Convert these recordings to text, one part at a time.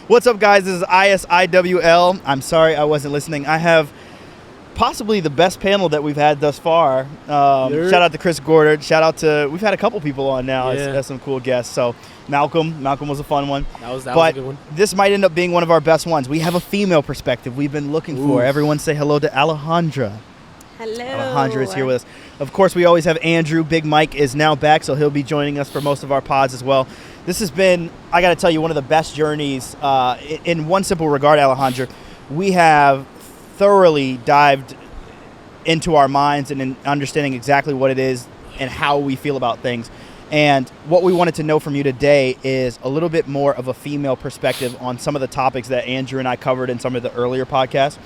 What's up, guys? This is ISIWL. I'm sorry I wasn't listening. I have possibly the best panel that we've had thus far. Shout out to Chris Gordard. Shout out to, we've had a couple people on now as some cool guests. So Malcolm was a fun one. That was a good one. This might end up being one of our best ones. We have a female perspective we've been looking for. Everyone say hello to Alejandra. Hello. Alejandra is here with us. Of course, we always have Andrew. Big Mike is now back, so he'll be joining us for most of our pods as well. This has been, I got to tell you, one of the best journeys. In one simple regard, Alejandra, we have thoroughly dived into our minds and in understanding exactly what it is and how we feel about things. And what we wanted to know from you today is a little bit more of a female perspective on some of the topics that Andrew and I covered in some of the earlier podcasts.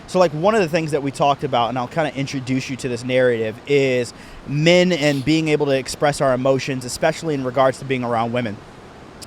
So like one of the things that we talked about, and I'll kind of introduce you to this narrative, is men and being able to express our emotions, especially in regards to being around women.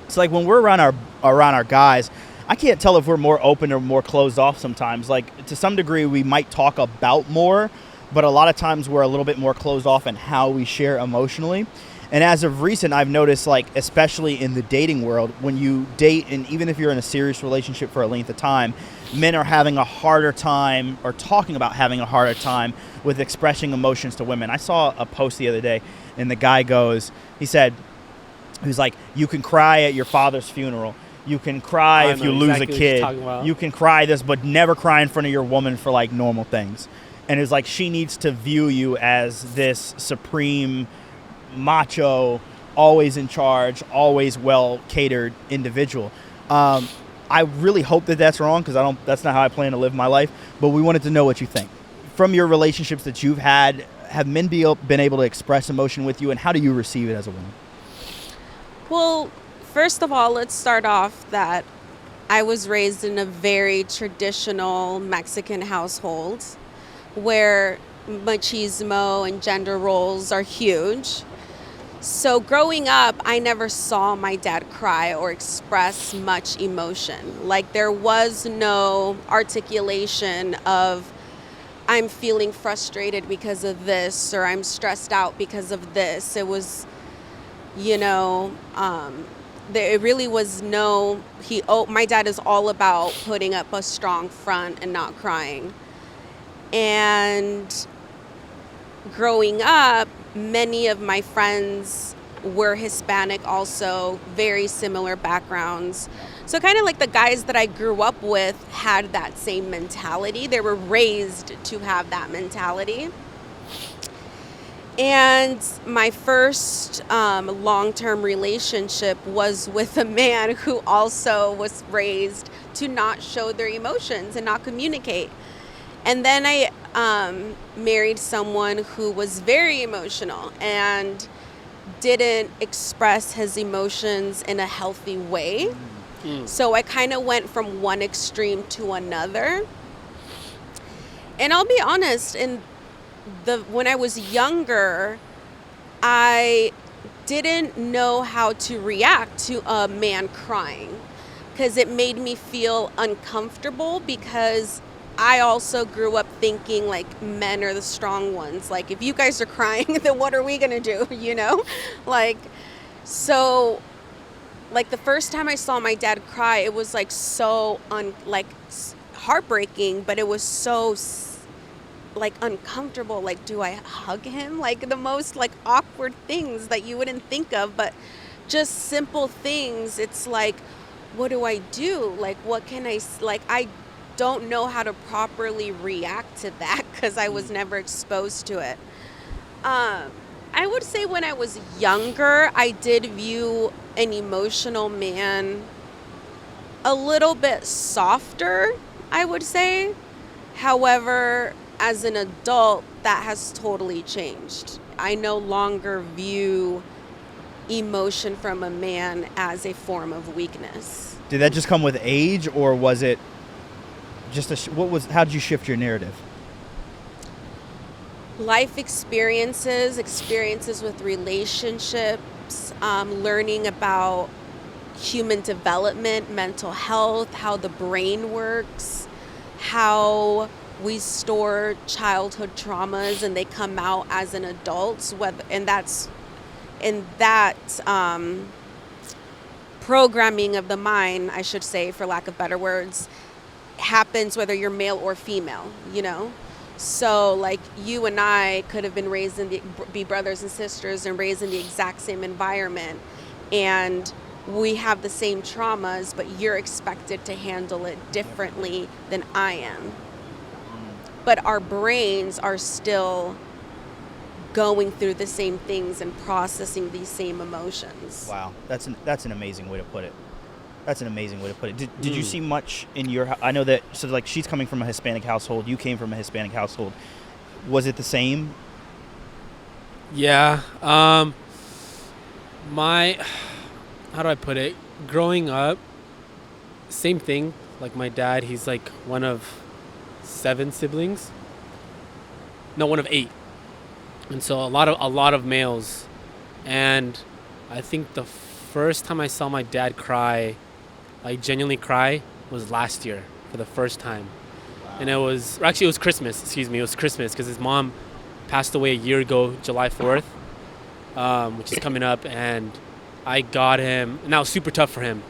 So like when we're around our guys, I can't tell if we're more open or more closed off sometimes. Like to some degree, we might talk about more, but a lot of times we're a little bit more closed off in how we share emotionally. And as of recent, I've noticed, like, especially in the dating world, when you date, and even if you're in a serious relationship for a length of time, men are having a harder time, or talking about having a harder time with expressing emotions to women. I saw a post the other day, and the guy he was like, you can cry at your father's funeral. You can cry if you lose a kid. You can cry this, but never cry in front of your woman for, like, normal things. And it's like she needs to view you as this supreme, macho, always in charge, always well catered individual. I really hope that that's wrong, because that's not how I plan to live my life. But we wanted to know what you think. From your relationships that you've had, have men been able to express emotion with you, and how do you receive it as a woman? Well, first of all, let's start off that I was raised in a very traditional Mexican household where machismo and gender roles are huge. So growing up, I never saw my dad cry or express much emotion. Like there was no articulation of, I'm feeling frustrated because of this, or I'm stressed out because of this. It was, there really was no, my dad is all about putting up a strong front and not crying. And growing up, many of my friends were Hispanic also, very similar backgrounds. So kind of like the guys that I grew up with had that same mentality. They were raised to have that mentality. And my first long-term relationship was with a man who also was raised to not show their emotions and not communicate. And then I married someone who was very emotional and didn't express his emotions in a healthy way. So I kind of went from one extreme to another. And I'll be honest, when I was younger, I didn't know how to react to a man crying, because it made me feel uncomfortable, because I also grew up thinking like men are the strong ones. Like if you guys are crying, then what are we gonna do? So the first time I saw my dad cry, it was like so heartbreaking, but it was so uncomfortable. Like, do I hug him? Like the most awkward things that you wouldn't think of, but just simple things. It's like, what do I do? Like, what can I don't know how to properly react to that, because I was never exposed to it. I would say when I was younger, I did view an emotional man a little bit softer, I would say. However, as an adult, that has totally changed. I no longer view emotion from a man as a form of weakness. Did that just come with age, or was it just how did you shift your narrative? Life experiences with relationships, learning about human development, mental health, how the brain works, how we store childhood traumas and they come out as an adult, and that programming of the mind, I should say, for lack of better words, happens whether you're male or female, you know? So like you and I could have been raised be brothers and sisters and raised in the exact same environment, and we have the same traumas, but you're expected to handle it differently than I am. But our brains are still going through the same things and processing these same emotions. Wow, that's an amazing way to put it. That's an amazing way to put it. Did you see much in your? I know that. So like, she's coming from a Hispanic household. You came from a Hispanic household. Was it the same? Yeah. How do I put it? Growing up, same thing. Like my dad, he's like one of 7 siblings. No, one of 8. And so a lot of males. And I think the first time I saw my dad cry, like genuinely cry, was last year for the first time. Wow. And it was Christmas. It was Christmas because his mom passed away a year ago, July 4th, which is coming up. And I got him, and that was super tough for him.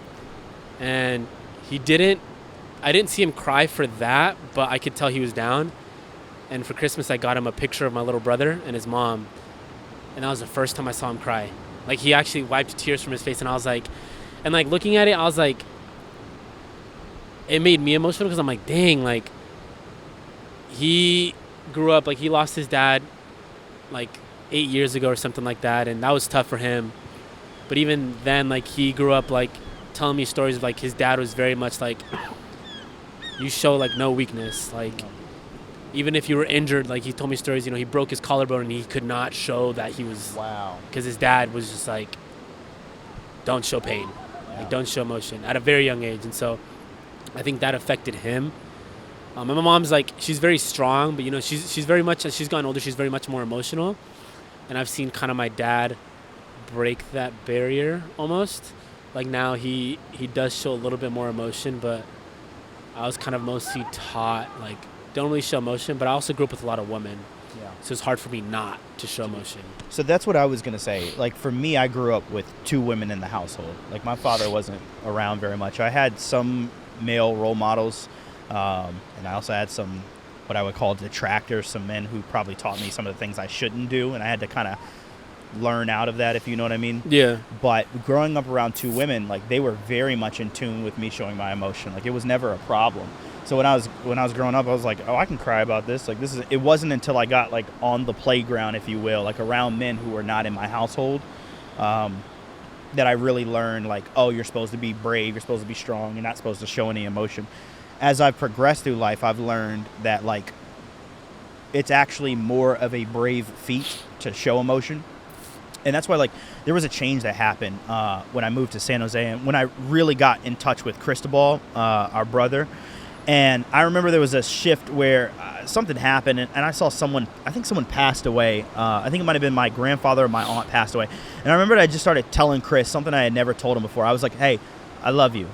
And I didn't see him cry for that, but I could tell he was down. And for Christmas, I got him a picture of my little brother and his mom. And that was the first time I saw him cry. Like, he actually wiped tears from his face, and I was like, and like looking at it, I was like, it made me emotional because I'm like, dang, like, he grew up, like, he lost his dad like 8 years ago or something like that, and that was tough for him. But even then, like, he grew up like telling me stories of like his dad was very much like, you show like no weakness, like even if you were injured, like he told me stories, you know, he broke his collarbone and he could not show that he was, wow, because his dad was just like, don't show pain, like don't show emotion at a very young age. And so I think that affected him. And my mom's like, she's very strong, but you know, she's very much, as she's gotten older, she's very much more emotional. And I've seen kind of my dad break that barrier almost. Like now he does show a little bit more emotion, but I was kind of mostly taught like, don't really show emotion, but I also grew up with a lot of women. Yeah. So it's hard for me not to show emotion. So that's what I was going to say. Like for me, I grew up with 2 women in the household. Like my father wasn't around very much. I had some male role models, and I also had some what I would call detractors, some men who probably taught me some of the things I shouldn't do, and I had to kind of learn out of that, if you know what I mean. Yeah. But growing up around 2 women, like they were very much in tune with me showing my emotion. Like it was never a problem. So when I was growing up, I was like, oh, I can cry about this. Like it wasn't until I got like on the playground, if you will, like around men who were not in my household, that I really learned like, oh, you're supposed to be brave, you're supposed to be strong, you're not supposed to show any emotion. As I've progressed through life, I've learned that like it's actually more of a brave feat to show emotion. And that's why, like, there was a change that happened when I moved to San Jose and when I really got in touch with Cristobal, our brother. And I remember there was a shift where something happened, and I saw someone passed away. I think it might have been my grandfather or my aunt passed away. And I remember I just started telling Chris something I had never told him before. I was like, hey, I love you.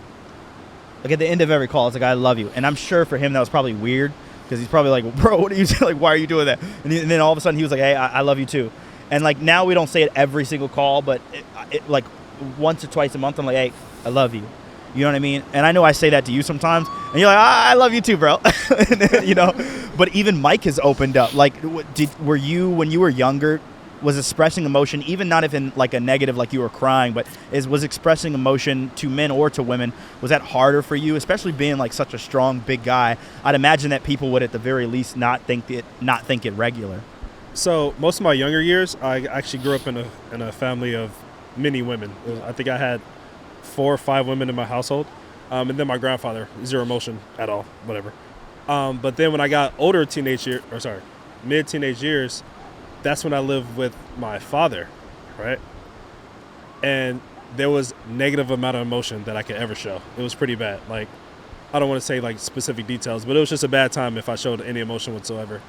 Like, at the end of every call, it's like, I love you. And I'm sure for him that was probably weird because he's probably like, bro, what are you like? Why are you doing that? And then all of a sudden he was like, hey, I love you too. And like now we don't say it every single call, but it like once or twice a month, I'm like, hey, I love you. You know what I mean? And I know I say that to you sometimes, and you're like, I love you too, bro. You know. But even Mike has opened up. Like, were you when you were younger, was expressing emotion, even not if in like a negative, like you were crying, but was expressing emotion to men or to women? Was that harder for you, especially being like such a strong, big guy? I'd imagine that people would at the very least not think it regular. So most of my younger years, I actually grew up in a family of many women. I think I had 4 or 5 women in my household, and then my grandfather, zero emotion at all, whatever. But then when I got mid-teenage years, that's when I lived with my father, right? And there was negative amount of emotion that I could ever show. It was pretty bad. Like, I don't want to say like specific details, but it was just a bad time if I showed any emotion whatsoever.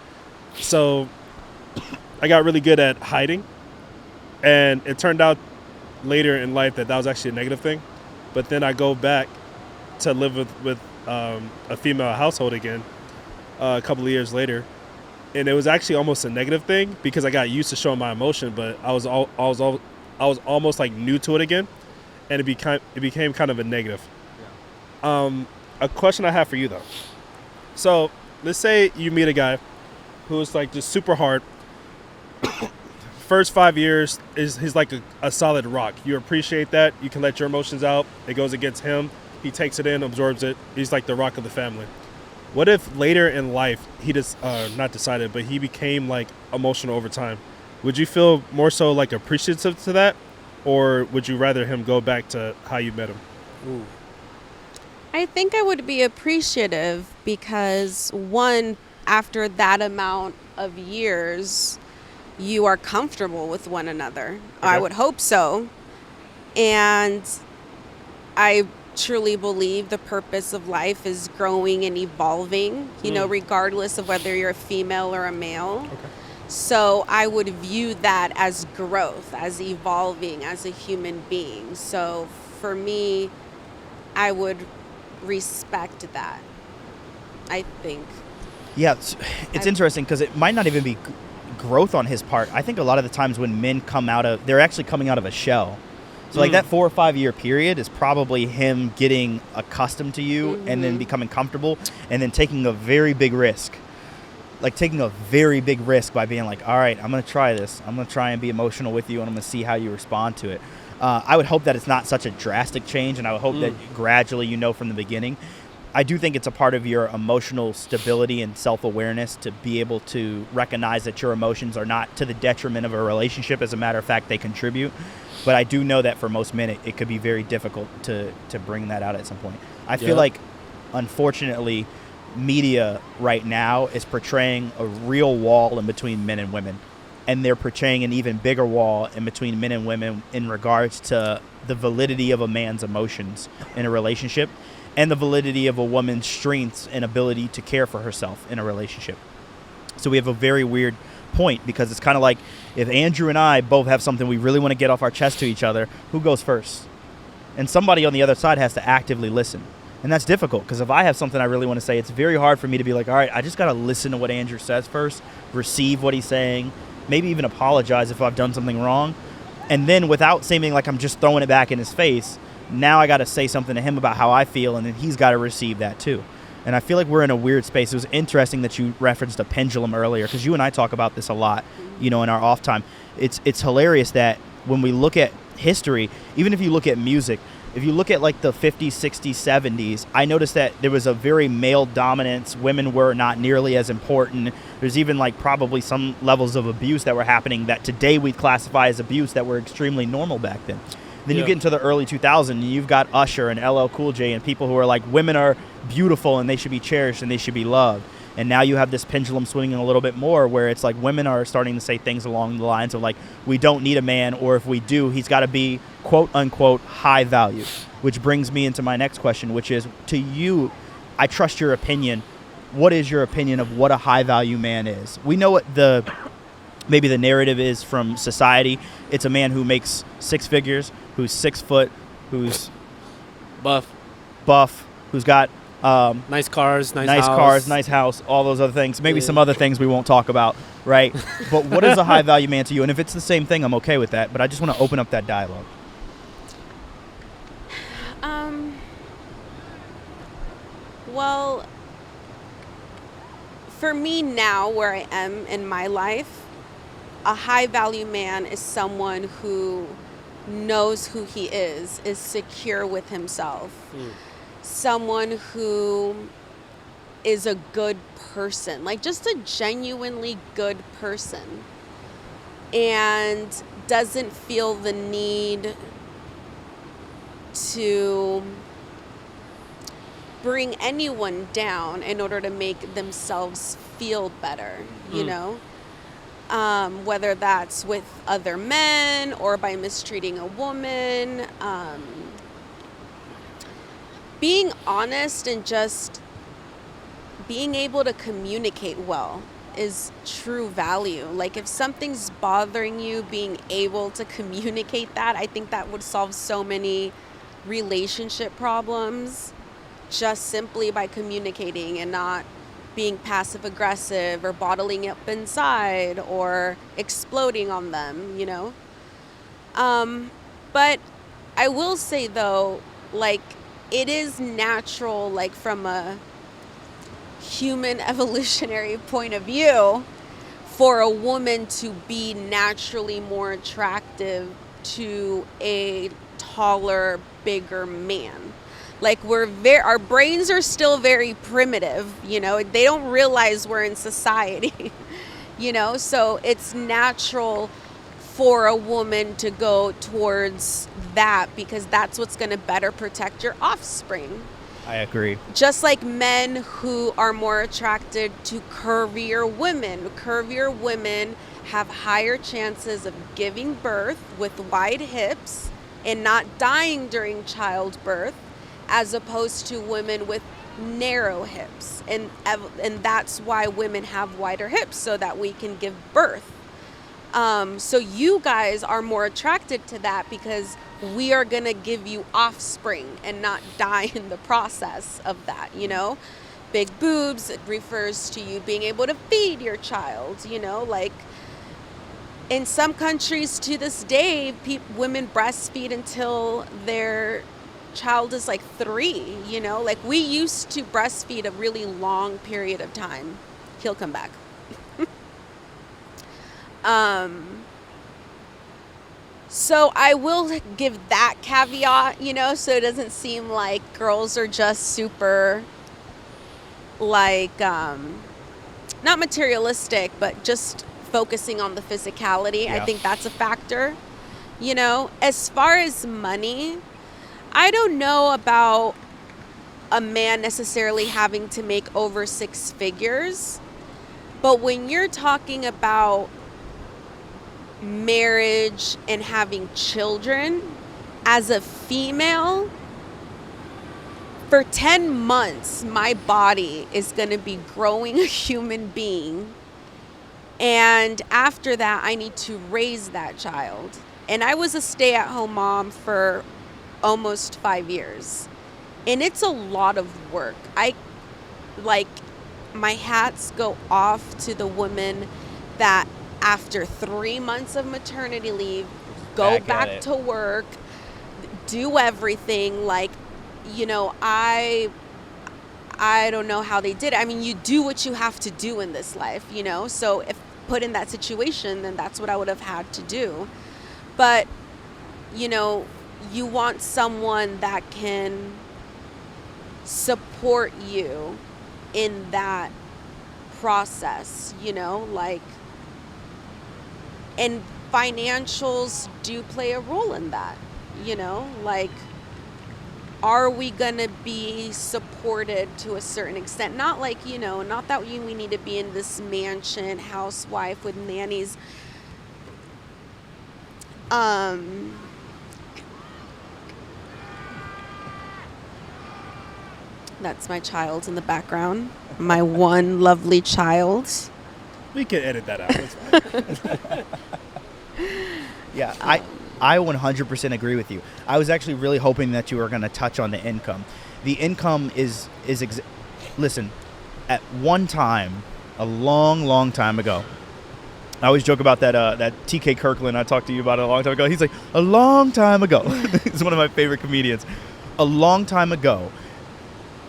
So I got really good at hiding, and it turned out later in life that was actually a negative thing. But then I go back to live with a female household again a couple of years later, and it was actually almost a negative thing because I got used to showing my emotion, but I was almost like new to it again. and it became kind of a negative. A question I have for you though. So let's say you meet a guy who's like just super hard. First 5 years he's like a solid rock. You appreciate that. You can let your emotions out. It goes against him. He takes it in, absorbs it. He's like the rock of the family. What if later in life he just not decided, but he became like emotional over time? Would you feel more so like appreciative to that, or would you rather him go back to how you met him? Ooh. I think I would be appreciative because, one, after that amount of years, you are comfortable with one another. Okay. I would hope so. And I truly believe the purpose of life is growing and evolving, regardless of whether you're a female or a male. Okay. So I would view that as growth, as evolving as a human being. So for me, I would respect that, I think. Yeah, it's interesting because it might not even be growth on his part. I think a lot of the times when men they're actually coming out of a shell. So like that 4 or 5 year period is probably him getting accustomed to you and then becoming comfortable and then taking a very big risk. Like taking a very big risk by being like, all right, I'm going to try this. I'm going to try and be emotional with you and I'm going to see how you respond to it. I would hope that it's not such a drastic change, and I would hope that gradually from the beginning. I do think it's a part of your emotional stability and self-awareness to be able to recognize that your emotions are not to the detriment of a relationship. As a matter of fact, they contribute. But I do know that for most men, it could be very difficult to bring that out at some point. I feel like, unfortunately, media right now is portraying a real wall in between men and women. And they're portraying an even bigger wall in between men and women in regards to the validity of a man's emotions in a relationship and the validity of a woman's strengths and ability to care for herself in a relationship. So we have a very weird point because it's kind of like if Andrew and I both have something we really want to get off our chest to each other, who goes first? And somebody on the other side has to actively listen. And that's difficult because if I have something I really want to say, it's very hard for me to be like, all right, I just got to listen to what Andrew says first, receive what he's saying, maybe even apologize if I've done something wrong. And then without seeming like I'm just throwing it back in his face, now I got to say something to him about how I feel, and then he's got to receive that too. And I feel like we're in a weird space. It was interesting that you referenced a pendulum earlier because you and I talk about this a lot, in our off time. It's hilarious that when we look at history, even if you look at music, if you look at like the 50s, 60s, 70s, I noticed that there was a very male dominance. Women were not nearly as important. There's even like probably some levels of abuse that were happening that today we classify as abuse that were extremely normal back then. Then you get into the early 2000s and you've got Usher and LL Cool J and people who are like, women are beautiful and they should be cherished and they should be loved. And now you have this pendulum swinging a little bit more where it's like women are starting to say things along the lines of like, we don't need a man, or if we do, he's got to be quote unquote high value, which brings me into my next question, which is to you, I trust your opinion. What is your opinion of what a high value man is? We know what maybe the narrative is from society. It's a man who makes 6 figures, who's 6 foot, who's buff, who's got nice cars, nice house, all those other things. Maybe some other things we won't talk about, right? But what is a high value man to you? And if it's the same thing, I'm okay with that. But I just want to open up that dialogue. Well, for me now, where I am in my life, a high value man is someone who knows who he is secure with himself. Someone who is a good person, like just a genuinely good person, and doesn't feel the need to bring anyone down in order to make themselves feel better, whether that's with other men or by mistreating a woman. Being honest and just being able to communicate well is true value. Like if something's bothering you, being able to communicate that, I think that would solve so many relationship problems just simply by communicating and not being passive aggressive or bottling up inside or exploding on them, But I will say though, like, it is natural, like from a human evolutionary point of view, for a woman to be naturally more attractive to a taller, bigger man. Like, our brains are still very primitive, you know, they don't realize we're in society, you know, so it's natural for a woman to go towards that because that's what's going to better protect your offspring. I agree. Just like men who are more attracted to curvier women have higher chances of giving birth with wide hips and not dying during childbirth, as opposed to women with narrow hips. And that's why women have wider hips, so that we can give birth. So you guys are more attracted to that because we are going to give you offspring and not die in the process of that, you know? Big boobs, it refers to you being able to feed your child, you know? Like, in some countries to this day, women breastfeed until their child is like 3, you know? Like, we used to breastfeed a really long period of time. He'll come back. So I will give that caveat, you know, so it doesn't seem like girls are just super, like, not materialistic, but just focusing on the physicality. Yeah. I think that's a factor, you know. As far as money, I don't know about a man necessarily having to make over 6 figures, but when you're talking about marriage and having children, as a female, for 10 months my body is going to be growing a human being, and after that I need to raise that child. And I was a stay-at-home mom for almost 5 years, and it's a lot of work. My hats go off to the women that after 3 months of maternity leave, go back to work, do everything. Like, you know, I don't know how they did it. I mean, you do what you have to do in this life, you know? So if put in that situation, then that's what I would have had to do. But, you know, you want someone that can support you in that process, you know, like, and financials do play a role in that, you know, like, are we gonna be supported to a certain extent? Not like, you know, not that we need to be in this mansion, housewife with nannies. That's my child in the background. My one lovely child. We can edit that out. It's fine. Yeah, I 100% agree with you. I was actually really hoping that you were going to touch on the income. The income listen, at one time, a long time ago, I always joke about that TK Kirkland I talked to you about a long time ago. He's like, a long time ago. He's one of my favorite comedians. A long time ago,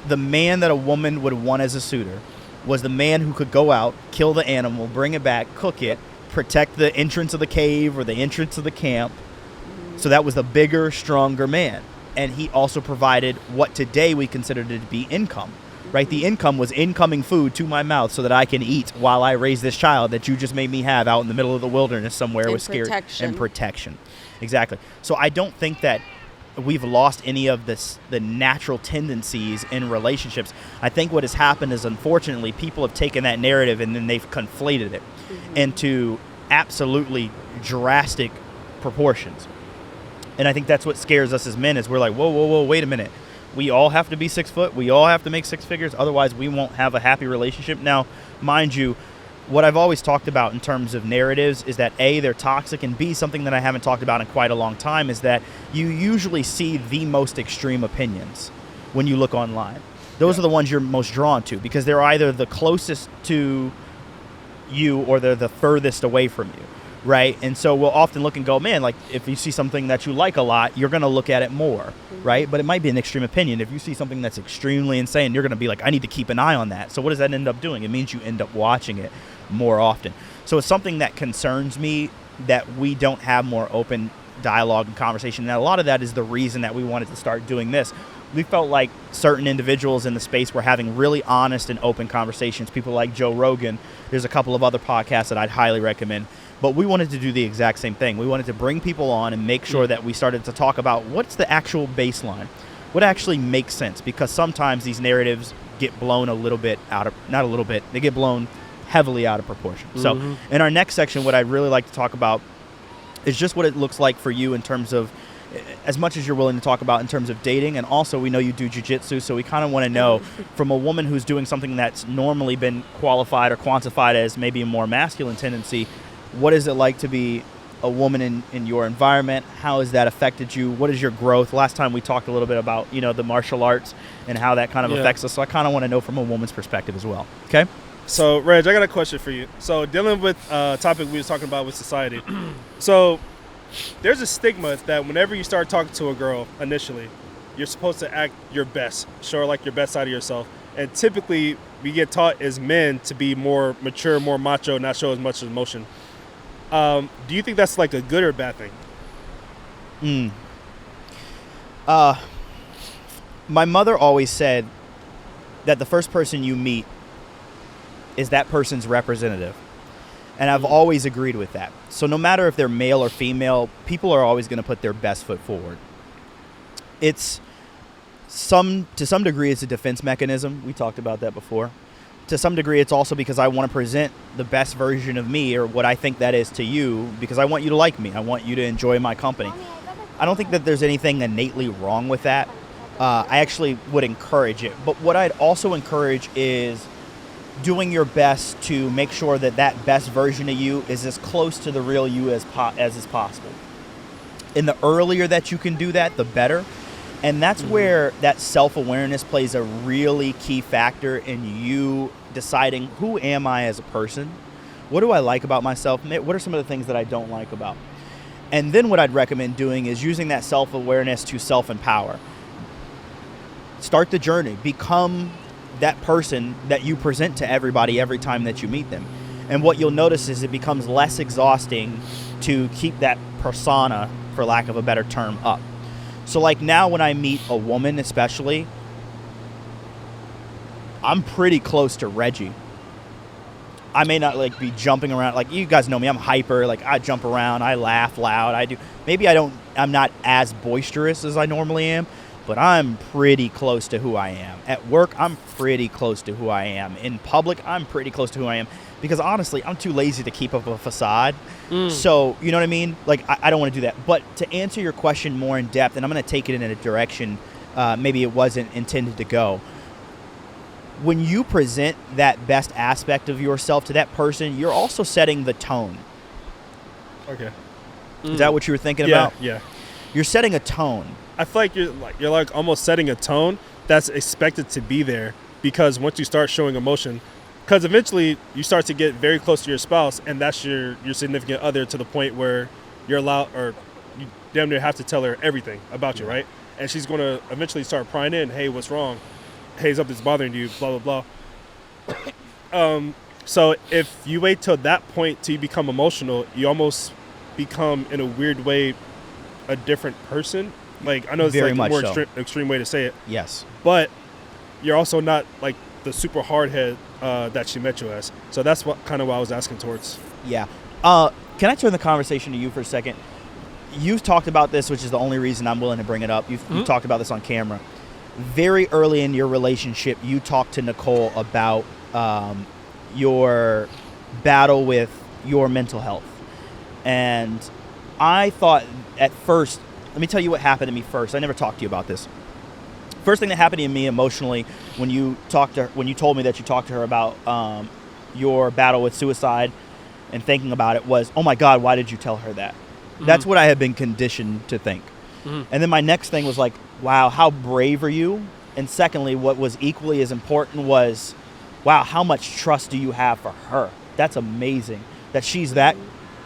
the man that a woman would want as a suitor was the man who could go out, kill the animal, bring it back, cook it, protect the entrance of the cave or the entrance of the camp. So that was the bigger, stronger man. And he also provided what today we consider to be income, right? The income was incoming food to my mouth so that I can eat while I raise this child that you just made me have out in the middle of the wilderness somewhere with scary and protection. Exactly. So I don't think that we've lost any of the natural tendencies in relationships. I think what has happened is, unfortunately, people have taken that narrative and then they've conflated it into absolutely drastic proportions. And I think that's what scares us as men, is we're like, whoa, wait a minute. We all have to be 6 foot. We all have to make 6 figures. Otherwise, we won't have a happy relationship. Now, mind you, what I've always talked about in terms of narratives is that A, they're toxic, and B, something that I haven't talked about in quite a long time is that you usually see the most extreme opinions when you look online. Those are the ones you're most drawn to because they're either the closest to you or they're the furthest away from you, right? And so we'll often look and go, man, like if you see something that you like a lot, you're going to look at it more, right? But it might be an extreme opinion. If you see something that's extremely insane, you're going to be like, I need to keep an eye on that. So what does that end up doing? It means you end up watching it more often. So it's something that concerns me that we don't have more open dialogue and conversation. And a lot of that is the reason that we wanted to start doing this. We felt like certain individuals in the space were having really honest and open conversations. People like Joe Rogan. There's a couple of other podcasts that I'd highly recommend. But we wanted to do the exact same thing. We wanted to bring people on and make sure that we started to talk about what's the actual baseline, what actually makes sense, because sometimes these narratives get blown a little bit out of, not a little bit, they get blown heavily out of proportion. So in our next section, what I'd really like to talk about is just what it looks like for you in terms of, as much as you're willing to talk about in terms of dating. And also we know you do jiu-jitsu, so we kind of want to know from a woman who's doing something that's normally been qualified or quantified as maybe a more masculine tendency, what is it like to be a woman in your environment? How has that affected you? What is your growth? Last time we talked a little bit about, the martial arts and how that kind of affects us. So I kind of want to know from a woman's perspective as well. Okay? So, Reg, I got a question for you. So, dealing with a topic we was talking about with society. So, there's a stigma that whenever you start talking to a girl initially, you're supposed to act your best, show her like your best side of yourself. And typically, we get taught as men to be more mature, more macho, not show as much emotion. Do you think that's like a good or bad thing? My mother always said that the first person you meet is that person's representative. And I've always agreed with that. So no matter if they're male or female, people are always going to put their best foot forward. It's to some degree, it's a defense mechanism. We talked about that before. To some degree, it's also because I want to present the best version of me, or what I think that is to you, because I want you to like me. I want you to enjoy my company. I don't think that there's anything innately wrong with that. I actually would encourage it. But what I'd also encourage is doing your best to make sure that that best version of you is as close to the real you as is possible. And the earlier that you can do that, the better. And that's where that self-awareness plays a really key factor in you deciding, who am I as a person? What do I like about myself? What are some of the things that I don't like about? And then what I'd recommend doing is using that self-awareness to self-empower. Start the journey. Become that person that you present to everybody every time that you meet them. And what you'll notice is it becomes less exhausting to keep that persona, for lack of a better term, up. So like now when I meet a woman especially, I'm pretty close to Reggie. I may not like be jumping around. Like, you guys know me, I'm hyper. Like, I jump around, I laugh loud. I'm not as boisterous as I normally am, but I'm pretty close to who I am. At work, I'm pretty close to who I am. In public, I'm pretty close to who I am. Because honestly, I'm too lazy to keep up a facade. So, you know what I mean? Like, I don't want to do that. But to answer your question more in depth, and I'm going to take it in a direction maybe it wasn't intended to go. When you present that best aspect of yourself to that person, you're also setting the tone. Okay. Is that what you were thinking about? Yeah. You're setting a tone. I feel like you're like almost setting a tone that's expected to be there, because once you start showing emotion, because eventually you start to get very close to your spouse, and that's your significant other, to the point where you're allowed, or you damn near have to tell her everything about you, right? And she's going to eventually start prying in, hey, what's wrong? Hey, something's bothering you, blah, blah, blah. So if you wait till that point till you become emotional, you almost become, in a weird way, a different person. Like, I know it's Very like a more much so. extreme way to say it. Yes. But you're also not like the super hard head that she met you as. So that's what I was asking towards. Yeah. Can I turn the conversation to you for a second? You've talked about this, which is the only reason I'm willing to bring it up. You've talked about this on camera. Very early in your relationship, you talked to Nicole about your battle with your mental health. And I thought at first, let me tell you what happened to me first. I never talked to you about this. First thing that happened to me emotionally when you told me that you talked to her about your battle with suicide and thinking about it was, oh my God, why did you tell her that? That's what I had been conditioned to think. And then my next thing was like, wow, how brave are you? And secondly, what was equally as important was, wow, how much trust do you have for her? That's amazing that she's that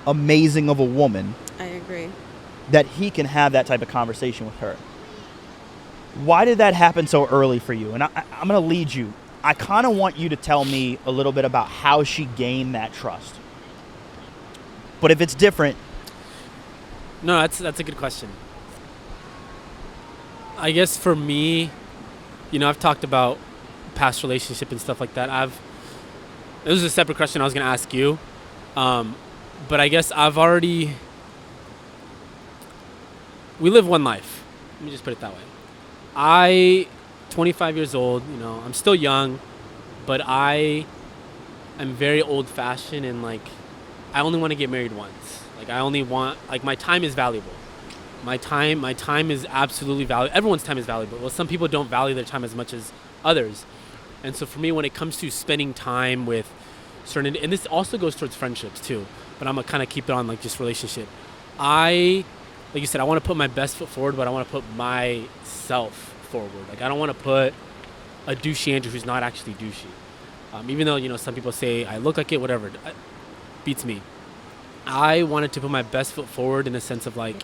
amazing of a woman I agree. that he can have that type of conversation with her. Why did that happen so early for you? And I'm going to lead you. I kind of want you to tell me a little bit about how she gained that trust. But if it's different... No, that's a good question. I guess for me, I've talked about past relationship and stuff like that. This is a separate question I was going to ask you. But I guess we live one life. Let me just put it that way. 25 years old, I'm still young, but I am very old fashioned and like, I only want to get married once. Like I only want, like my time is valuable. My time is absolutely valuable. Everyone's time is valuable. Well, some people don't value their time as much as others. And so for me, when it comes to spending time with certain, and this also goes towards friendships too, but I'm gonna kind of keep it on like just relationship. Like you said, I want to put my best foot forward, but I want to put myself forward. Like I don't want to put a douchey Andrew who's not actually douchey. Even though, some people say I look like it, whatever, it beats me. I wanted to put my best foot forward in a sense of like,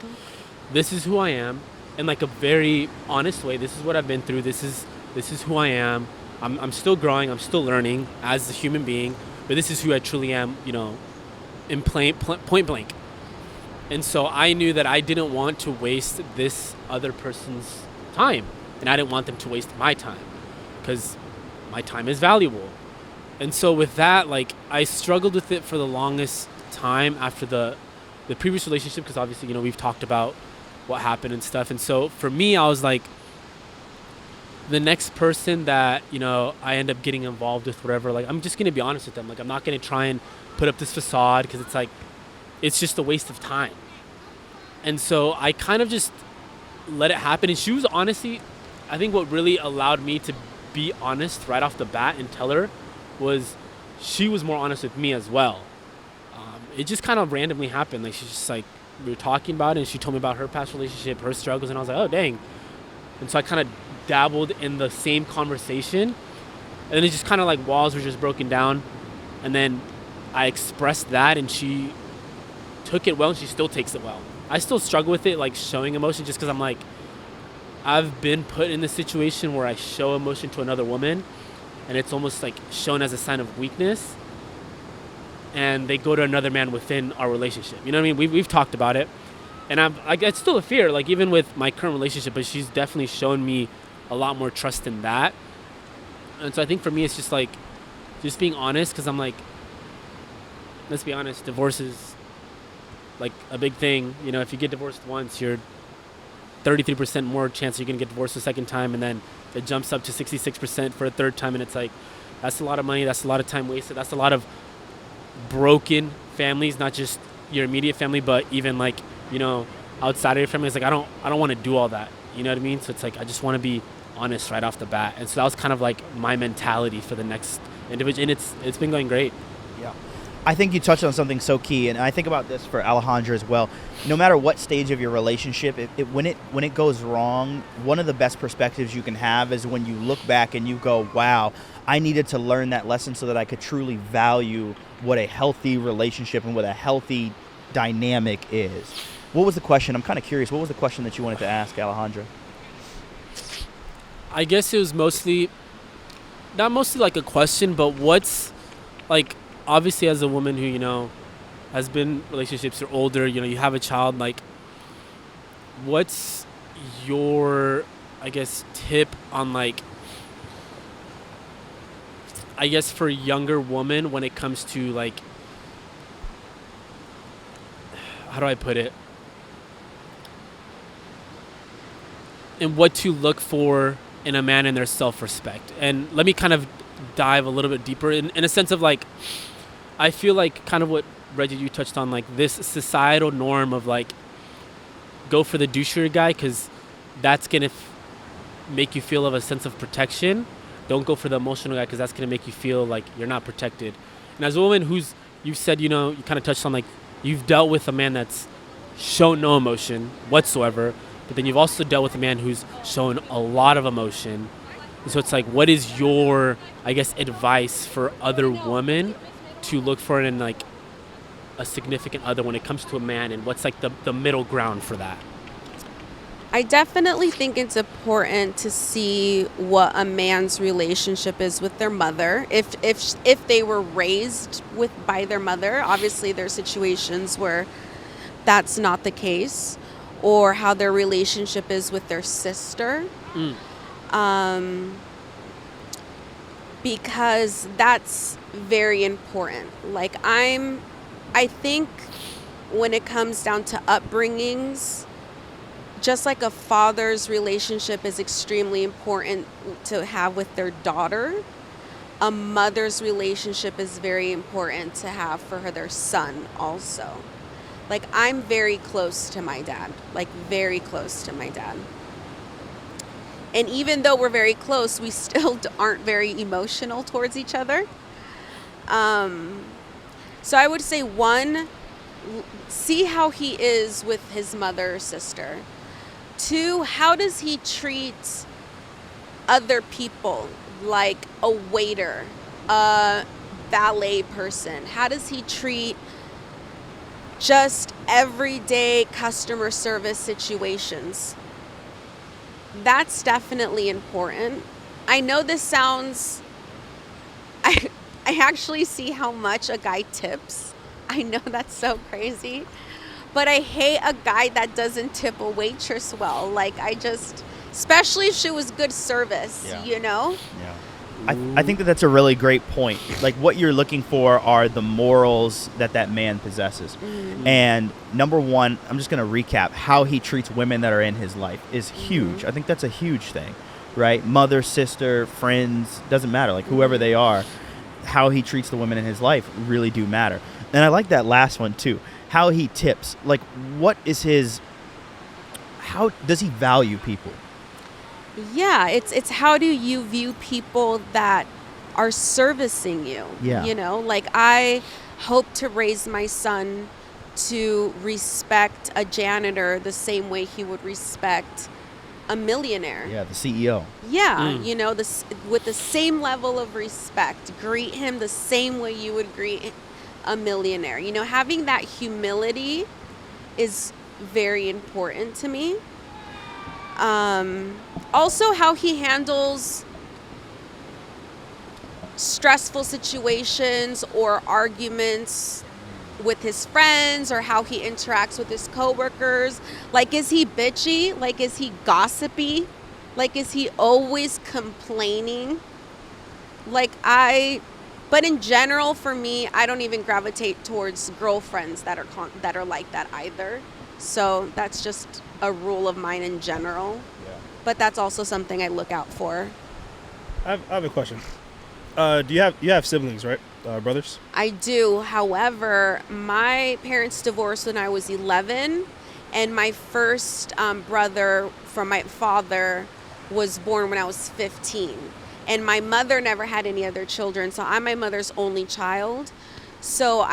this is who I am, in like a very honest way. This is what I've been through. This is who I am. I'm still growing. I'm still learning as a human being, but this is who I truly am, in point blank. And so I knew that I didn't want to waste this other person's time, and I didn't want them to waste my time because my time is valuable. And so with that, like I struggled with it for the longest time after the previous relationship, because obviously, we've talked about what happened and stuff. And so for me, I was like, the next person that, I end up getting involved with, whatever, like, I'm just going to be honest with them. Like, I'm not going to try and put up this facade because it's like, it's just a waste of time. And so I kind of just let it happen. And she was honestly, I think what really allowed me to be honest right off the bat and tell her was she was more honest with me as well. It just kind of randomly happened. Like, she's just like, we were talking about it and she told me about her past relationship, her struggles. And I was like, oh, dang. And so I kind of dabbled in the same conversation. And then it just kind of like walls were just broken down. And then I expressed that and she took it well and she still takes it well. I still struggle with it, like showing emotion, just because I'm like, I've been put in this situation where I show emotion to another woman and it's almost like shown as a sign of weakness. And they go to another man within our relationship. You know what I mean? We've talked about it. And it's still a fear, like even with my current relationship, but she's definitely shown me a lot more trust in that. And so I think for me, it's just like, just being honest, because I'm like, let's be honest, divorce is like a big thing. If you get divorced once, you're 33% more chance you're going to get divorced a second time. And then it jumps up to 66% for a third time. And it's like, that's a lot of money. That's a lot of time wasted. That's a lot of broken families, not just your immediate family, but even like, outside of your family. It's like, I don't want to do all that. You know what I mean? So it's like, I just want to be honest right off the bat. And so that was kind of like my mentality for the next individual. And it's been going great. Yeah. I think you touched on something so key, and I think about this for Alejandra as well. No matter what stage of your relationship, when it goes wrong, one of the best perspectives you can have is when you look back and you go, wow, I needed to learn that lesson so that I could truly value what a healthy relationship and what a healthy dynamic is. What was the question? I'm kind of curious. What was the question that you wanted to ask, Alejandra? I guess it was not mostly like a question, but what's like, obviously as a woman who, has been in relationships, you're older, you have a child, like what's your, I guess, tip on like, I guess for younger women when it comes to like, how do I put it? And what to look for in a man and their self-respect. And let me kind of dive a little bit deeper in a sense of like, I feel like kind of what Reggie, you touched on, like this societal norm of like, go for the douchier guy because that's going to make you feel of a sense of protection. Don't go for the emotional guy because that's going to make you feel like you're not protected. And as a woman you said, you kind of touched on like, you've dealt with a man that's shown no emotion whatsoever, but then you've also dealt with a man who's shown a lot of emotion. And so it's like, what is your, I guess, advice for other women to look for in like a significant other when it comes to a man, and what's like the middle ground for that? I definitely think it's important to see what a man's relationship is with their mother. If they were raised by their mother, obviously there's situations where that's not the case, or how their relationship is with their sister. Because that's very important. Like I think when it comes down to upbringings, just like a father's relationship is extremely important to have with their daughter, a mother's relationship is very important to have for their son also. Like, I'm very close to my dad, like very close to my dad. And even though we're very close, we still aren't very emotional towards each other. So I would say, one, see how he is with his mother or sister. Two, how does he treat other people, like a waiter, a valet person? How does he treat just everyday customer service situations? That's definitely important. I know this sounds... I actually see how much a guy tips. I know that's so crazy. But I hate a guy that doesn't tip a waitress well. Like, especially if she was good service, you know? Yeah. I think that's a really great point. Like, what you're looking for are the morals that man possesses. And number one, I'm just going to recap, how he treats women that are in his life is huge. I think that's a huge thing, right? Mother, sister, friends, doesn't matter. Like, whoever they are, how he treats the women in his life really do matter. And I like that last one too. How he tips. Like, how does he value people? Yeah, it's how do you view people that are servicing you? Yeah. You know, like, I hope to raise my son to respect a janitor the same way he would respect a millionaire. Yeah, the CEO. Yeah, you know, with the same level of respect. Greet him the same way you would greet a millionaire. You know, having that humility is very important to me. Also, how he handles stressful situations or arguments with his friends, or how he interacts with his coworkers. Like, is he bitchy? Like, is he gossipy? Like, is he always complaining? But in general, for me, I don't even gravitate towards girlfriends that are like that either. So that's just a rule of mine in general. Yeah. But that's also something I look out for. I have a question. Do you have siblings, right? Brothers? I do. However, my parents divorced when I was 11, and my first brother from my father was born when I was 15. And my mother never had any other children, so I'm my mother's only child. So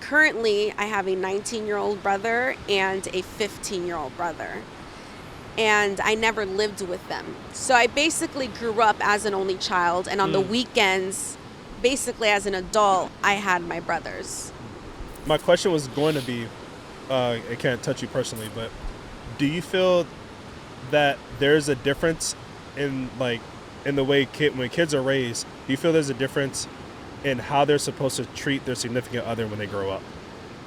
currently I have a 19-year-old brother and a 15-year-old brother. And I never lived with them. So I basically grew up as an only child, and on the weekends, basically as an adult, I had my brothers. My question was going to be, it can't touch you personally, but do you feel that there's a difference in the way when kids are raised? Do you feel there's a difference in how they're supposed to treat their significant other when they grow up?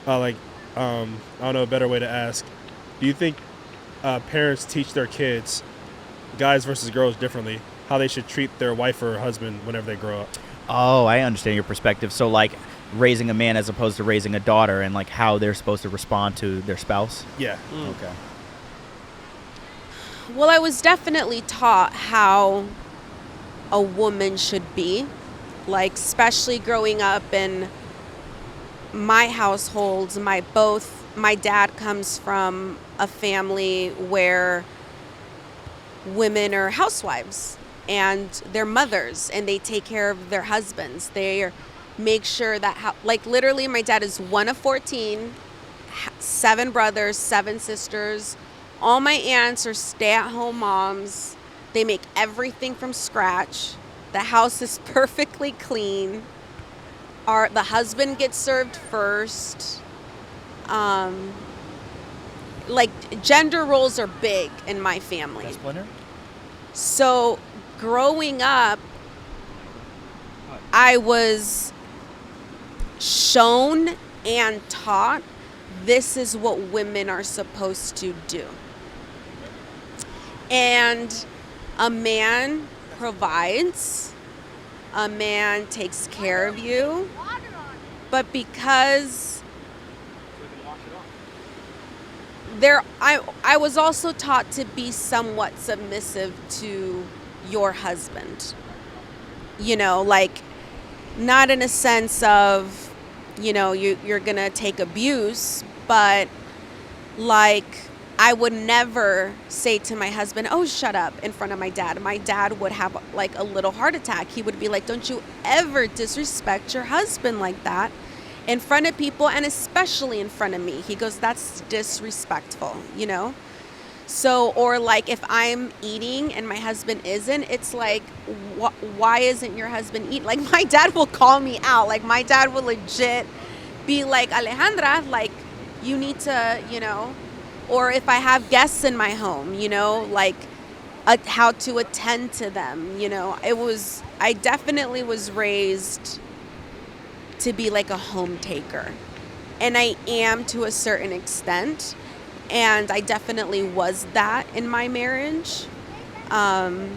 I don't know a better way to ask. Do you think parents teach their kids, guys versus girls, differently, how they should treat their wife or husband whenever they grow up? Oh, I understand your perspective. So, like, raising a man as opposed to raising a daughter, and like how they're supposed to respond to their spouse? Yeah. Okay. Well, I was definitely taught how a woman should be, like, especially growing up in my household. My dad comes from a family where women are housewives and they're mothers, and they take care of their husbands. They make sure that, literally, my dad is one of 14, 7 brothers, 7 sisters. All my aunts are stay-at-home moms. They make everything from scratch. The house is perfectly clean. the husband gets served first. Like gender roles are big in my family. That's Splinter? So growing up, I was shown and taught this is what women are supposed to do. And a man provides, a man takes care of you, but because I was also taught to be somewhat submissive to your husband. You know, like, not in a sense of, you know, you're going to take abuse, but like, I would never say to my husband, oh, shut up, in front of my dad. My dad would have like a little heart attack. He would be like, don't you ever disrespect your husband like that in front of people, and especially in front of me. He goes, that's disrespectful, you know? So, or like if I'm eating and my husband isn't, it's like, why isn't your husband eating? Like, my dad will call me out. Like, my dad will legit be like, Alejandra, like, you need to, you know, or if I have guests in my home, you know, like how to attend to them, you know. I definitely was raised to be like a home taker. And I am to a certain extent. And I definitely was that in my marriage. And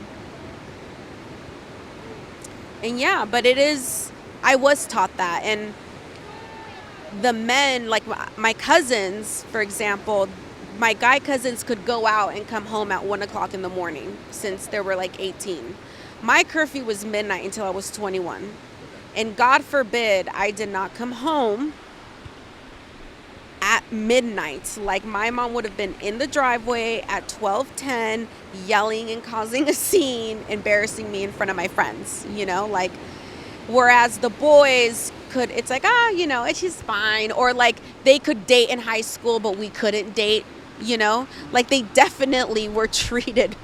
yeah, but I was taught that. And the men, like my cousins, for example, my guy cousins could go out and come home at 1 o'clock in the morning since they were like 18. My curfew was midnight until I was 21. And God forbid I did not come home at midnight. Like, my mom would have been in the driveway at 12:10 yelling and causing a scene, embarrassing me in front of my friends, you know, like, whereas the boys could, it's like, you know, she's fine. Or like they could date in high school, but we couldn't date, you know, like they definitely were treated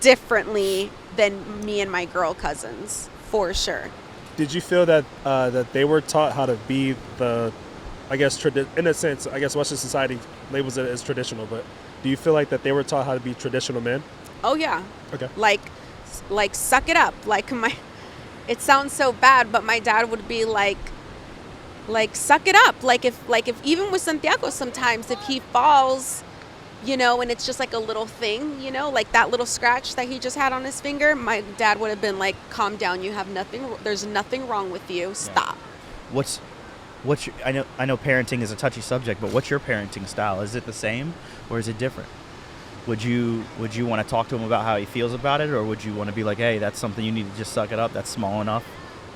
differently than me and my girl cousins, for sure. Did you feel that that they were taught how to be the, I guess, in a sense, I guess Western society labels it as traditional, but do you feel like that they were taught how to be traditional men? Oh yeah. Okay. Like suck it up. Like it sounds so bad, but my dad would be like suck it up. Like if even with Santiago, sometimes if he falls, you know, and it's just like a little thing, you know, like that little scratch that he just had on his finger, my dad would have been like, calm down, you have nothing, there's nothing wrong with you, stop. Yeah. What's your, I know parenting is a touchy subject, but what's your parenting style? Is it the same or is it different? Would you want to talk to him about how he feels about it, or would you want to be like, hey, that's something you need to just suck it up, that's small enough?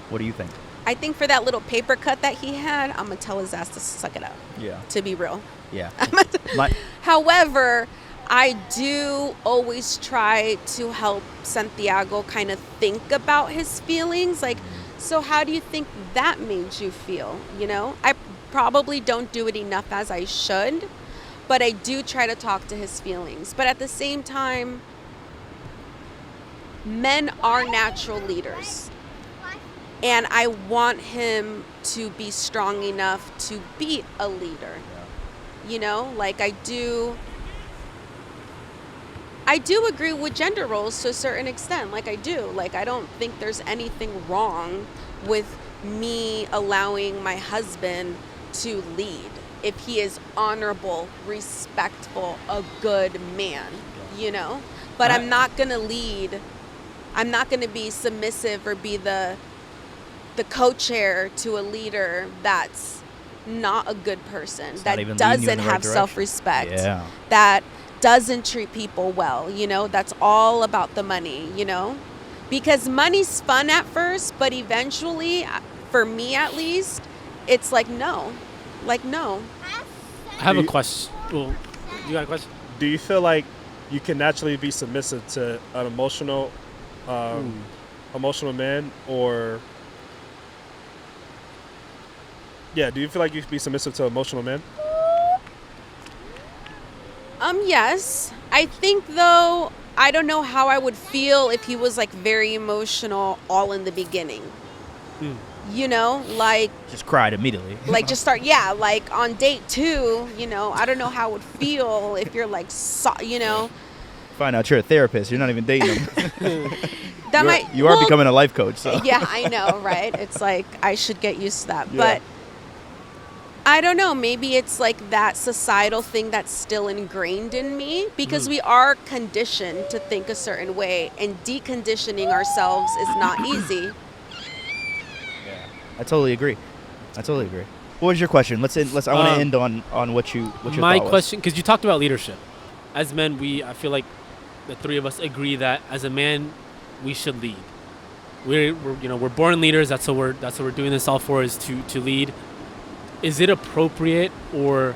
What do you think? I think for that little paper cut that he had, I'm going to tell his ass to suck it up. Yeah. To be real. Yeah. However, I do always try to help Santiago kind of think about his feelings. Like, so how do you think that made you feel? You know, I probably don't do it enough as I should, but I do try to talk to his feelings. But at the same time, men are natural leaders. And I want him to be strong enough to be a leader. You know, like I do agree with gender roles to a certain extent. Like I do. Like I don't think there's anything wrong with me allowing my husband to lead if he is honorable, respectful, a good man, you know? But I'm not going to lead. I'm not going to be submissive or be the co-chair to a leader that's not a good person, that doesn't have self-respect, that doesn't treat people well, you know, that's all about the money, you know, because money's fun at first, but eventually, for me at least, it's like no. I have a question. Well, you got a question? Do you feel like you can naturally be submissive to an emotional man, or do you feel like you can be submissive to emotional men? Yes. I think though, I don't know how I would feel if he was like very emotional all in the beginning. You know, like Just cried immediately. like just start like on date 2, you know, I don't know how it would feel if you're like you know, Find out you're a therapist. You're not even dating them. that You are well, becoming a life coach. So. yeah, I know, right? It's like I should get used to that. Yeah. But I don't know, maybe it's like that societal thing that's still ingrained in me because we are conditioned to think a certain way, and deconditioning ourselves is not easy. I totally agree. What was your question? I want to end on what your My thought was. question, because you talked about leadership. As men, I feel like the three of us agree that as a man, we should lead. We're born leaders. That's what we're doing this all for, is to lead. Is it appropriate, or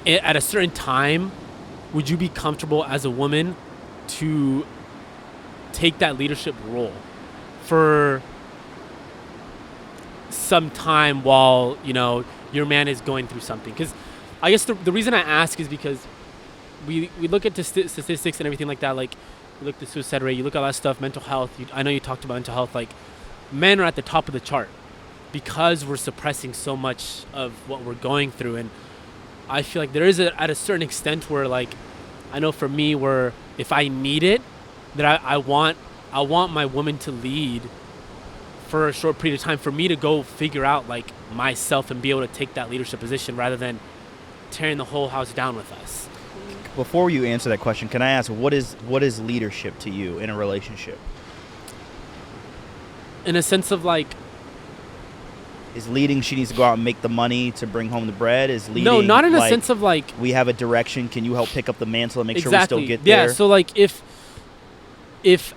at a certain time, would you be comfortable as a woman to take that leadership role for some time while your man is going through something? Because I guess the reason I ask is because we look at the statistics and everything like that. Like, you look at the suicide rate, you look at all that stuff, mental health. I know you talked about mental health. Like, men are at the top of the chart because we're suppressing so much of what we're going through. And I feel like there is at a certain extent where, like, I know for me, where if I need it, that I want my woman to lead for a short period of time, for me to go figure out like myself and be able to take that leadership position rather than tearing the whole house down with us. Before you answer that question, can I ask what is leadership to you in a relationship? In a sense of like, is leading she needs to go out and make the money to bring home the bread? Is leading no, not in a like, sense of like, we have a direction, can you help pick up the mantle and make exactly. sure we still get there? Yeah, so like if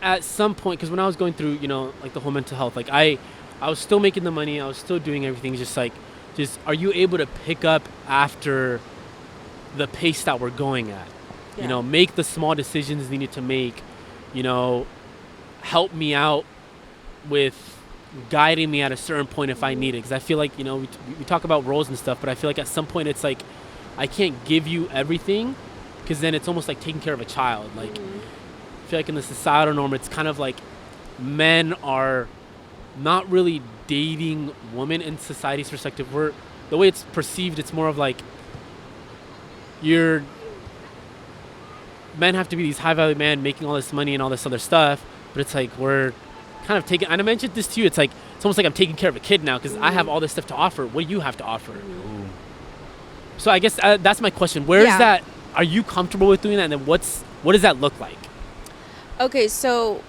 at some point, because when I was going through, like the whole mental health, like I was still making the money, I was still doing everything, just are you able to pick up after the pace that we're going at? Yeah. Make the small decisions needed to make, help me out with guiding me at a certain point if I need it. Because I feel like, we talk about roles and stuff, but I feel like at some point it's like, I can't give you everything, because then it's almost like taking care of a child. Like, I feel like in the societal norm, it's kind of like men are not really dating women in society's perspective. The way it's perceived, it's more of like men have to be these high value men making all this money and all this other stuff, but it's like we're kind of taking, and I mentioned this to you, it's almost like I'm taking care of a kid now because I have all this stuff to offer. What do you have to offer? So I guess that's my question. Where is that? Are you comfortable with doing that? And then what does that look like? Okay, so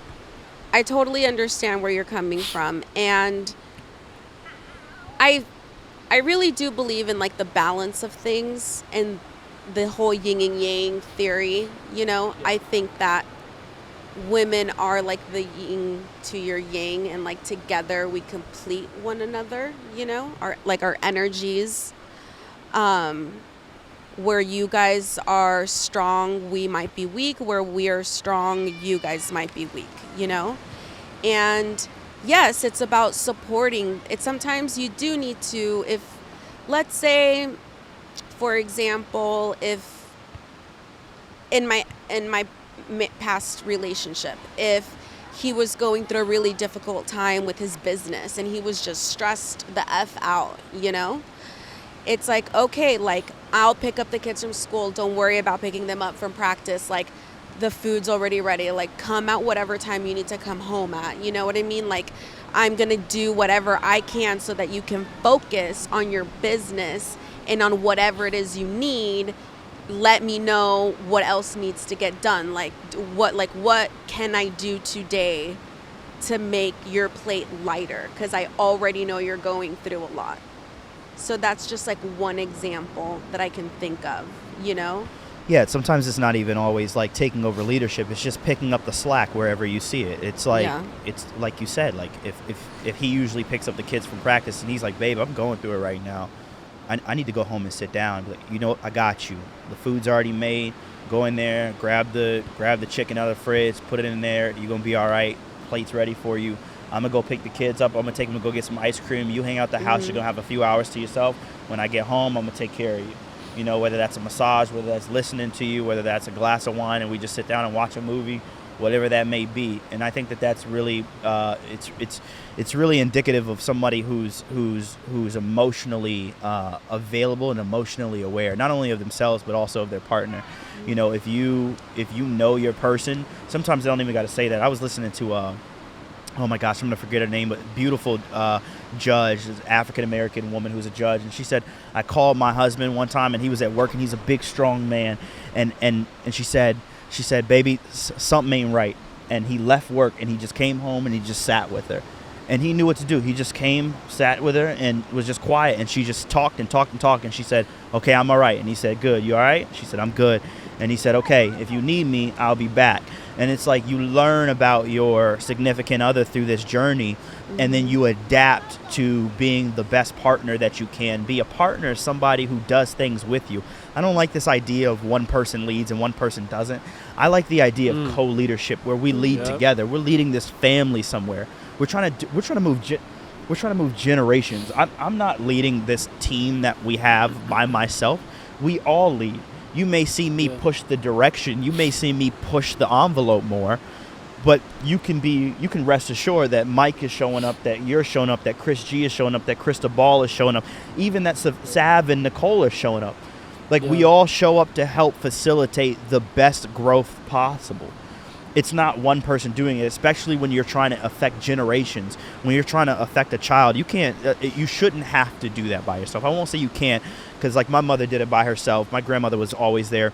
I totally understand where you're coming from, and I really do believe in like the balance of things and the whole yin and yang theory. I think that women are like the yin to your yang, and like together we complete one another, our energies. Where you guys are strong, we might be weak. Where we are strong, you guys might be weak, And yes, it's about supporting. Sometimes you do need to, if, let's say, for example, if in my past relationship, if he was going through a really difficult time with his business and he was just stressed the F out, it's like, okay, like, I'll pick up the kids from school. Don't worry about picking them up from practice. Like, the food's already ready. Like, come at whatever time you need to come home at. You know what I mean? Like, I'm going to do whatever I can so that you can focus on your business and on whatever it is you need. Let me know what else needs to get done. Like, what can I do today to make your plate lighter? Because I already know you're going through a lot. So that's just like one example that I can think of, Yeah, sometimes it's not even always like taking over leadership. It's just picking up the slack wherever you see it. It's like It's like you said, like if he usually picks up the kids from practice and he's like, babe, I'm going through it right now. I need to go home and sit down. Like, I got you. The food's already made. Go in there, grab the chicken out of the fridge, put it in there. You're gonna be all right. Plate's ready for you. I'm going to go pick the kids up. I'm going to take them to go get some ice cream. You hang out the house. You're going to have a few hours to yourself. When I get home, I'm going to take care of you. Whether that's a massage, whether that's listening to you, whether that's a glass of wine and we just sit down and watch a movie, whatever that may be. And I think that that's really it's really indicative of somebody who's emotionally available and emotionally aware, not only of themselves but also of their partner. You know, if you know your person, sometimes they don't even got to say that. I was listening to oh my gosh, I'm gonna forget her name, but beautiful judge, African American woman who's a judge, and she said, I called my husband one time and he was at work and he's a big strong man, and she said, baby, something ain't right, and he left work and he just came home and he just sat with her, and he knew what to do. He just came, sat with her, and was just quiet, and she just talked and talked and talked, and she said, okay, I'm all right, and he said, good, you all right? She said, I'm good. And he said, okay, if you need me, I'll be back. And it's like you learn about your significant other through this journey, and then you adapt to being the best partner that you can be. A partner is somebody who does things with you. I don't like this idea of one person leads and one person doesn't. I like the idea of co-leadership, where we lead together. We're leading this family somewhere. We're trying to move generations. I'm not leading this team that we have by myself. We all lead. You may see me push the direction. You may see me push the envelope more, but you can rest assured that Mike is showing up, that you're showing up, that Chris G is showing up, that Krista Ball is showing up, even that Sav and Nicole are showing up. Like we all show up to help facilitate the best growth possible. It's not one person doing it, especially when you're trying to affect generations. When you're trying to affect a child, you shouldn't have to do that by yourself. I won't say you can't, because like my mother did it by herself. My grandmother was always there.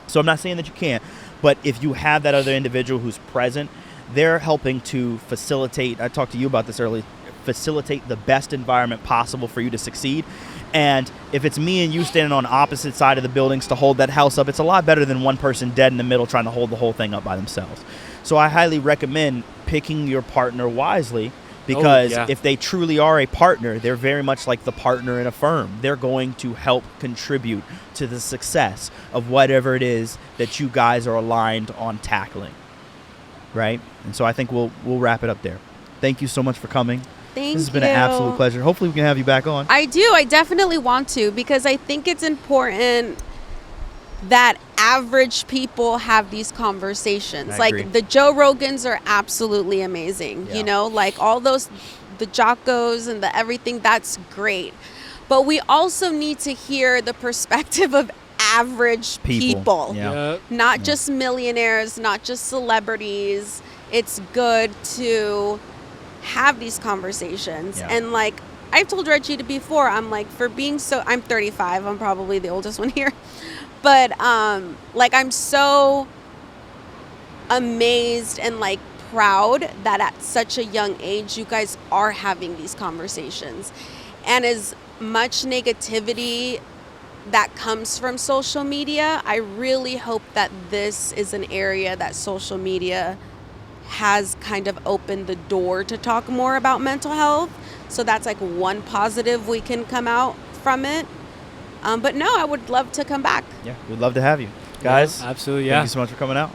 So I'm not saying that you can't, but if you have that other individual who's present, they're helping to facilitate, I talked to you about this earlier, facilitate the best environment possible for you to succeed. And if it's me and you standing on opposite side of the buildings to hold that house up, it's a lot better than one person dead in the middle trying to hold the whole thing up by themselves. So I highly recommend picking your partner wisely, because if they truly are a partner, they're very much like the partner in a firm. They're going to help contribute to the success of whatever it is that you guys are aligned on tackling, right? And so I think we'll wrap it up there. Thank you so much for coming. Thank you. This has been an absolute pleasure. Hopefully we can have you back on. I do. I definitely want to, because I think it's important that average people have these conversations. I Like agree. the Joe Rogans are absolutely amazing. Yeah. You know, like all those, the Jockos and the everything, that's great. But we also need to hear the perspective of average people. Yeah. Not just millionaires, not just celebrities. It's good to have these conversations. Yeah. And like I've told Reggie before, I'm like, for being so, I'm 35, I'm probably the oldest one here, but like I'm so amazed and like proud that at such a young age you guys are having these conversations. And as much negativity that comes from social media, I really hope that this is an area that social media has kind of opened the door to talk more about mental health. So that's like one positive we can come out from it. But no, I would love to come back. Yeah, we'd love to have you. Guys, absolutely. thank you so much for coming out.